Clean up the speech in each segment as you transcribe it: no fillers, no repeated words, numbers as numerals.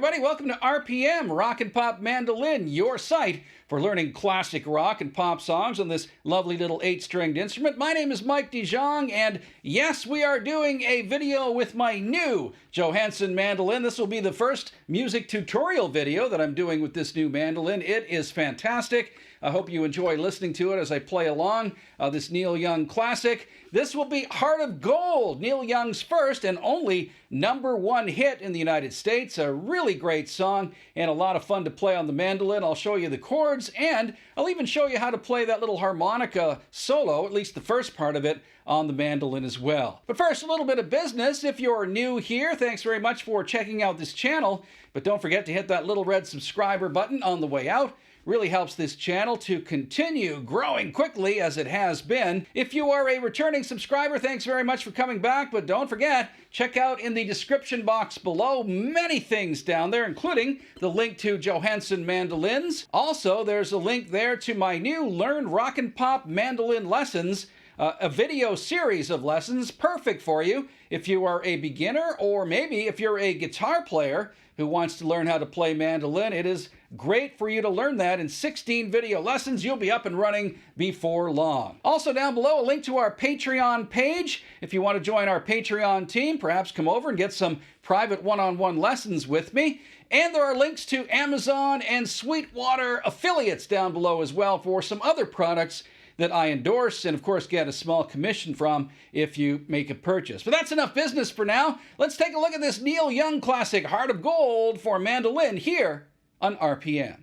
everybody. Welcome to RPM, Rock and Pop Mandolin, your site for learning classic rock and pop songs on this lovely little 8-stringed instrument. My name is Mike DeJong, and yes, we are doing a video with my new Johansson mandolin. This will be the first music tutorial video that I'm doing with this new mandolin. It is fantastic. I hope you enjoy listening to it as I play along this Neil Young classic. This will be Heart of Gold, Neil Young's first and only #1 hit in the United States. A really great song and a lot of fun to play on the mandolin. I'll show you the chords, and I'll even show you how to play that little harmonica solo, at least the first part of it, on the mandolin as well. But first, a little bit of business. If you're new here, thanks very much for checking out this channel. But don't forget to hit that little red subscriber button on the way out. Really helps this channel to continue growing quickly as it has been. If you are a returning subscriber, thanks very much for coming back, but don't forget, check out in the description box below many things down there, including the link to Johansson mandolins. Also, there's a link there to my new Learn Rock and Pop Mandolin Lessons, a video series of lessons perfect for you if you are a beginner, or maybe if you're a guitar player who wants to learn how to play mandolin. It is great for you to learn that in 16 video lessons. You'll be up and running before long. Also down below, a link to our Patreon page. If you want to join our Patreon team, perhaps come over and get some private one-on-one lessons with me. And there are links to Amazon and Sweetwater affiliates down below as well for some other products that I endorse and, of course, get a small commission from if you make a purchase. But that's enough business for now. Let's take a look at this Neil Young classic, Heart of Gold, for mandolin here on RPM.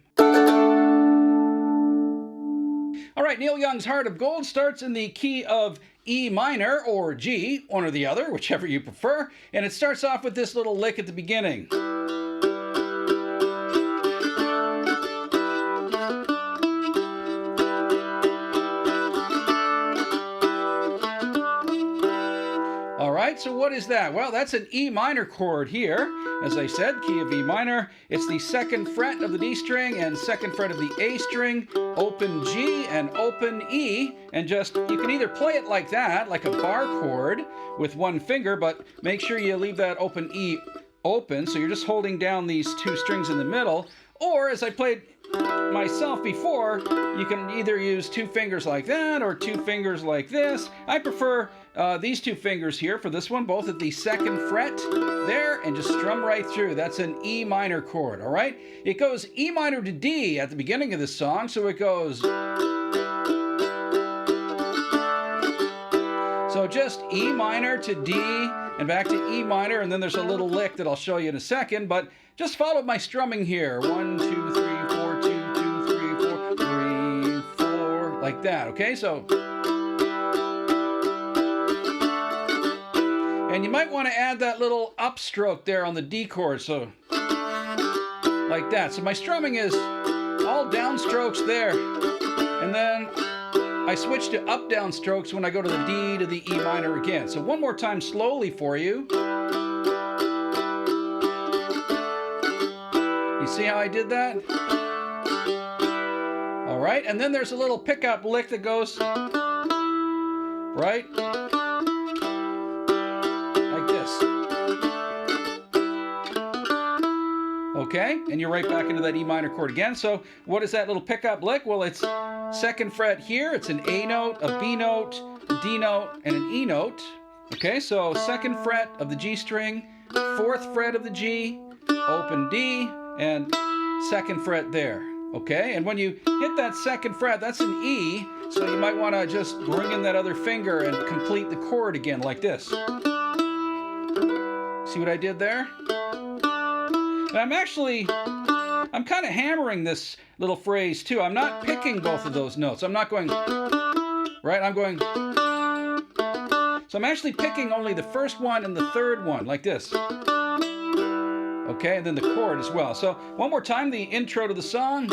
All right, Neil Young's Heart of Gold starts in the key of E minor or G, one or the other, whichever you prefer, and it starts off with this little lick at the beginning. So what is that? Well, that's an E minor chord here. As I said, key of E minor. It's the 2nd fret of the D string and 2nd fret of the A string, open G and open E, and just, you can either play it like that, like a bar chord with one finger, but make sure you leave that open E open, so you're just holding down these two strings in the middle, or as I played myself before, you can either use 2 fingers like that or 2 fingers like this. I prefer these 2 fingers here for this one, both at the 2nd fret there, and just strum right through. That's an E minor chord, all right? It goes E minor to D at the beginning of the song, so it goes... So just E minor to D and back to E minor, and then there's a little lick that I'll show you in a second, but just follow my strumming here. 1, 2, 3, 4, 2, 2, 3, 4, 3, 4, like that, okay? So... And you might want to add that little upstroke there on the D chord, so like that. So my strumming is all downstrokes there, and then I switch to up-down strokes when I go to the D to the E minor again. So one more time slowly for you. You see how I did that? All right, and then there's a little pickup lick that goes right like this. Okay, and you're right back into that E minor chord again. So what is that little pickup lick? Well, it's 2nd fret here. It's an A note, a B note, a D note, and an E note. Okay, so 2nd fret of the G string, 4th fret of the G, open D, and 2nd fret there. Okay, and when you hit that 2nd fret, that's an E, so you might want to just bring in that other finger and complete the chord again like this. See what I did there? And I'm kind of hammering this little phrase too. I'm not picking both of those notes. I'm not going, right? I'm going, so I'm actually picking only the first one and the third one, like this. Okay, and then the chord as well. So one more time, the intro to the song.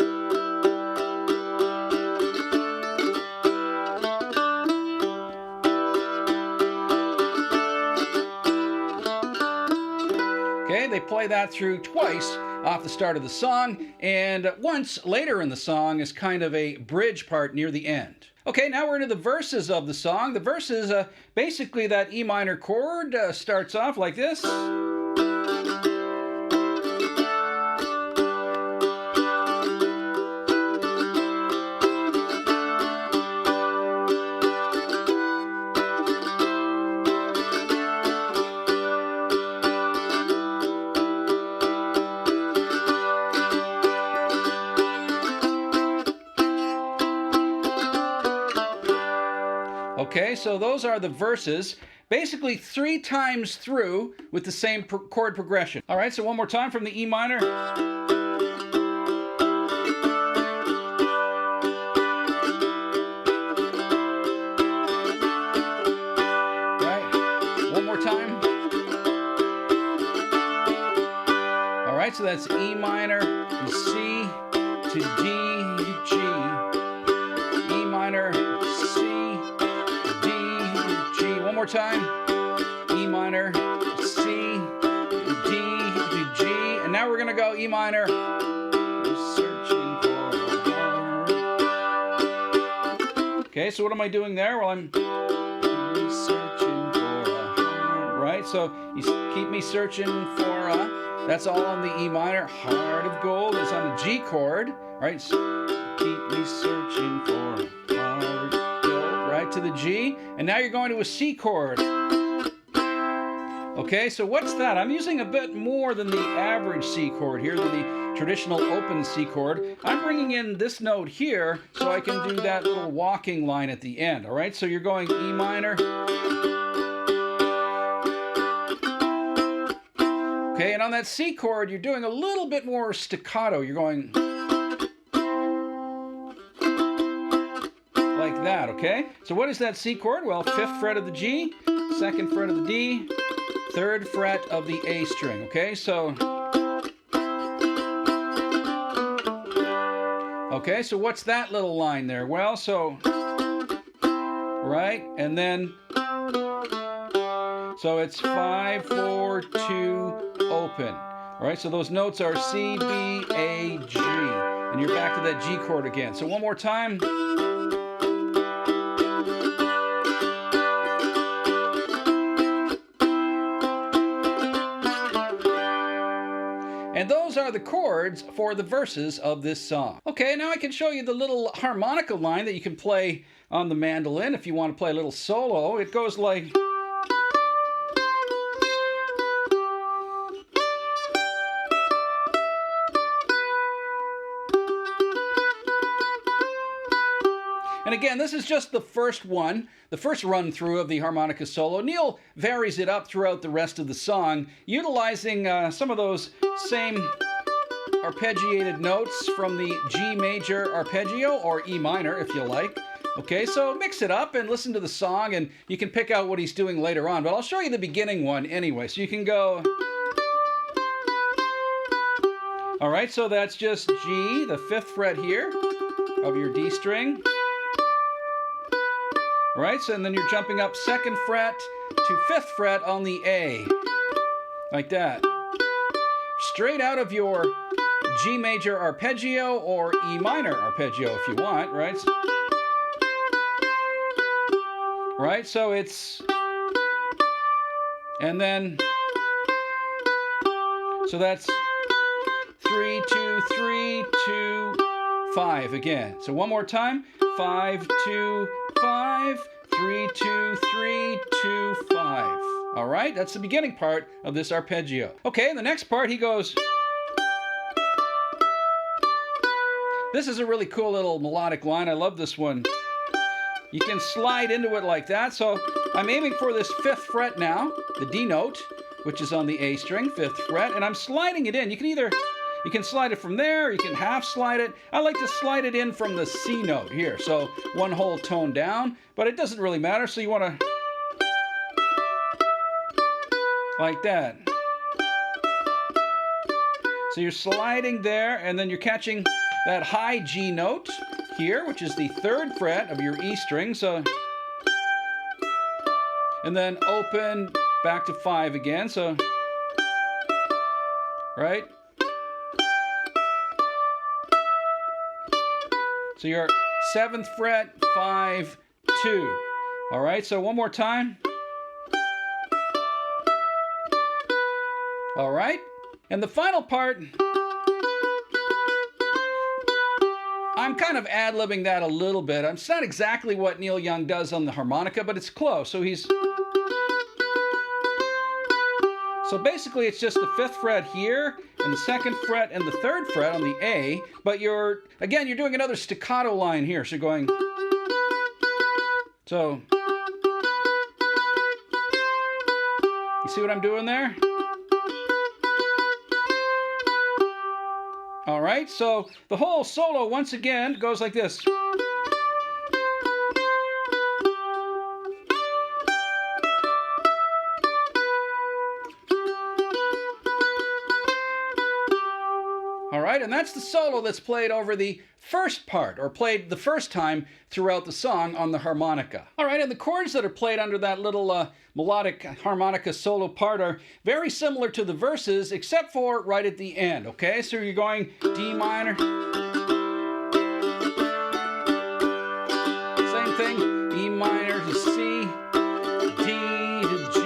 Okay, they play that through twice off the start of the song, and once later in the song is kind of a bridge part near the end. Okay, now we're into the verses of the song. The verses, basically that E minor chord starts off like this. Okay, so those are the verses, basically 3 times through with the same chord progression. All right, so one more time from the E minor. Right, one more time. All right, so that's E minor to C to D, G, E minor, C, D, G. One more time. E minor, C, D, to G. And now we're going to go E minor. Searching for a heart. Okay, so what am I doing there? Well, I'm searching for a heart. Right, so you keep me searching for a... That's all on the E minor. Heart of gold is on the G chord. Right, so keep me searching for heart of gold. Right to the G. And now you're going to a C chord. Okay, so what's that? I'm using a bit more than the average C chord here, than the traditional open C chord. I'm bringing in this note here so I can do that little walking line at the end. All right, so you're going E minor. Okay, and on that C chord, you're doing a little bit more staccato. You're going like that, okay? So what is that C chord? Well, 5th fret of the G, 2nd fret of the D, 3rd fret of the A string, okay? So, okay, so what's that little line there? Well, so, right, and then, so it's 5, 4, 2, open. All right, so those notes are C, B, A, G. And you're back to that G chord again. So one more time. And those are the chords for the verses of this song. Okay, now I can show you the little harmonica line that you can play on the mandolin if you want to play a little solo. It goes like... And again, this is just the first one, the first run through of the harmonica solo. Neil varies it up throughout the rest of the song, utilizing some of those same arpeggiated notes from the G major arpeggio, or E minor if you like. Okay, so mix it up and listen to the song, and you can pick out what he's doing later on. But I'll show you the beginning one anyway, so you can go... All right, so that's just G, the 5th fret here of your D string. All right, so and then you're jumping up 2nd fret to 5th fret on the A, like that. Straight out of your G major arpeggio or E minor arpeggio if you want, right? Right, so it's, and then, so that's 3, 2, 3, 2, 5 again. So one more time, 5, 2, 5, 3, 2, 3, 2, 5. All right, that's the beginning part of this arpeggio. Okay, the next part he goes. This is a really cool little melodic line. I love this one. You can slide into it like that. So I'm aiming for this 5th fret now, the D note, which is on the A string, 5th fret, and I'm sliding it in. You can slide it from there, or you can half slide it. I like to slide it in from the C note here, so one whole tone down, but it doesn't really matter, so you want to, like that. So you're sliding there, and then you're catching that high G note here, which is the 3rd fret of your E string, so, and then open back to 5 again, so, right? So you're 7th fret, 5, 2. All right, so one more time. All right, and the final part, I'm kind of ad-libbing that a little bit. It's not exactly what Neil Young does on the harmonica, but it's close. So basically it's just the 5th fret here, and the 2nd fret and the 3rd fret on the A, but you're doing another staccato line here. So you're going, so You see what I'm doing there? All right, so the whole solo, once again, goes like this. All right, and that's the solo that's played over the first part, or played the first time throughout the song on the harmonica. All right, and the chords that are played under that little melodic harmonica solo part are very similar to the verses, except for right at the end, okay? So you're going D minor. Same thing, E minor to C, D to G,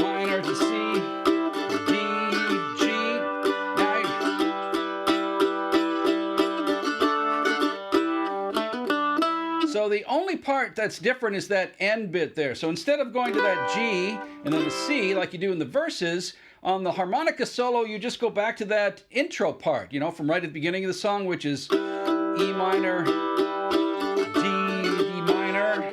minor to C, so the only part that's different is that end bit there. So instead of going to that G and then the C like you do in the verses, on the harmonica solo you just go back to that intro part, you know, from right at the beginning of the song, which is E minor, D minor,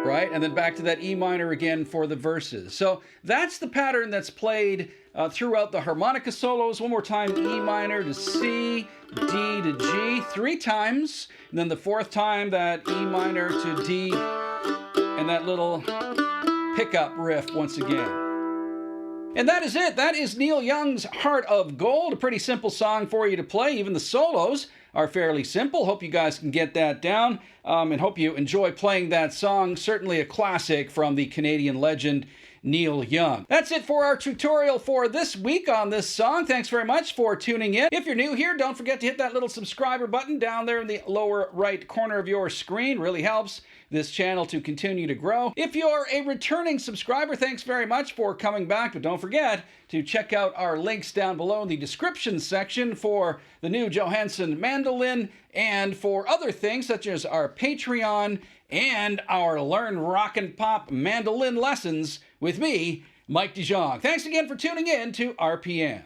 right? And then back to that E minor again for the verses. So that's the pattern that's played throughout the harmonica solos. One more time, E minor to C, D to G, 3 times, and then the 4th time that E minor to D, and that little pickup riff once again. And that is it. That is Neil Young's Heart of Gold, a pretty simple song for you to play. Even the solos are fairly simple. Hope you guys can get that down, and hope you enjoy playing that song. Certainly a classic from the Canadian legend Neil Young. That's it for our tutorial for this week on this song. Thanks very much for tuning in. If you're new here, don't forget to hit that little subscriber button down there in the lower right corner of your screen. Really helps this channel to continue to grow. If you're a returning subscriber, thanks very much for coming back, but don't forget to check out our links down below in the description section for the new Johansson mandolin and for other things such as our Patreon and our Learn Rock and Pop mandolin lessons with me, Mike DeJong. Thanks again for tuning in to RPM.